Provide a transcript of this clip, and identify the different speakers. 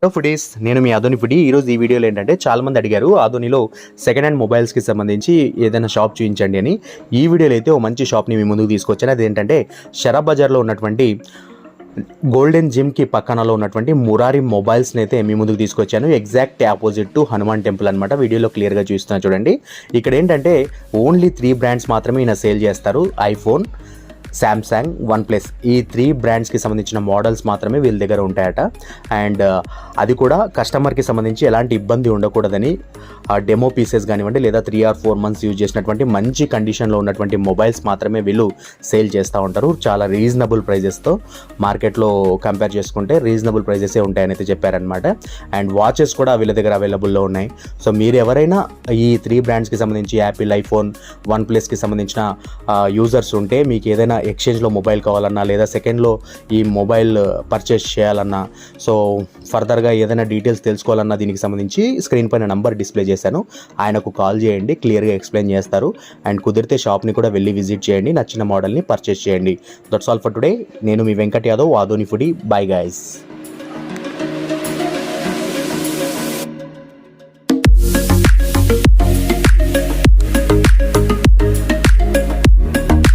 Speaker 1: Hello foodies, నేను మీ Adoni foodie. ఈరోజు ఈ వీడియోలో ఏంటంటే చాలామంది అడిగారు ఆధోనిలో సెకండ్ హ్యాండ్ మొబైల్స్కి సంబంధించి ఏదైనా షాప్ చూపించండి అని. ఈ వీడియోలో అయితే ఓ మంచి షాప్ని మీ ముందుకు తీసుకొచ్చాను. అదేంటంటే షరాబ్ బజార్లో ఉన్నటువంటి గోల్డెన్ జిమ్కి పక్కనలో ఉన్నటువంటి మురారి మొబైల్స్ని అయితే మీ ముందుకు తీసుకొచ్చాను. Exact opposite to Hanuman temple అనమాట. వీడియోలో క్లియర్గా చూస్తున్నా చూడండి. ఇక్కడ ఏంటంటే ఓన్లీ 3 బ్రాండ్స్ మాత్రమే ఈయన సేల్ చేస్తారు. ఐఫోన్, శాంసంగ్, వన్ ప్లస్, ఈ 3 బ్రాండ్స్కి సంబంధించిన మోడల్స్ మాత్రమే వీళ్ళ దగ్గర ఉంటాయట. అండ్ అది కూడా కస్టమర్కి సంబంధించి ఎలాంటి ఇబ్బంది ఉండకూడదని డెమో పీసెస్ కానివ్వండి లేదా 3 or 4 months యూజ్ చేసినటువంటి మంచి కండిషన్లో ఉన్నటువంటి మొబైల్స్ మాత్రమే వీళ్ళు సేల్ చేస్తూ ఉంటారు. చాలా రీజనబుల్ ప్రైజెస్తో, మార్కెట్లో కంపేర్ చేసుకుంటే రీజనబుల్ ప్రైజెసే ఉంటాయని అయితే చెప్పారనమాట. అండ్ వాచెస్ కూడా వీళ్ళ దగ్గర అవైలబుల్లో ఉన్నాయి. సో మీరు ఎవరైనా ఈ 3 బ్రాండ్స్కి సంబంధించి యాపిల్, ఐఫోన్, వన్ ప్లస్కి సంబంధించిన యూజర్స్ ఉంటే, మీకు ఏదైనా ఎక్స్చేంజ్లో మొబైల్ కావాలన్నా లేదా సెకండ్లో ఈ మొబైల్ పర్చేస్ చేయాలన్నా, సో ఫర్దర్గా ఏదైనా డీటెయిల్స్ తెలుసుకోవాలన్నా దీనికి సంబంధించి స్క్రీన్ పైన నంబర్ డిస్ప్లే చేశాను. ఆయనకు కాల్ చేయండి, క్లియర్గా ఎక్స్ప్లెయిన్ చేస్తారు. అండ్ కుదిరితే షాప్ని కూడా వెళ్ళి విజిట్ చేయండి, నచ్చిన మోడల్ని పర్చేస్ చేయండి. That's all for today. నేను మీ Venkat Yadav, Adoni foodie. Bye guys.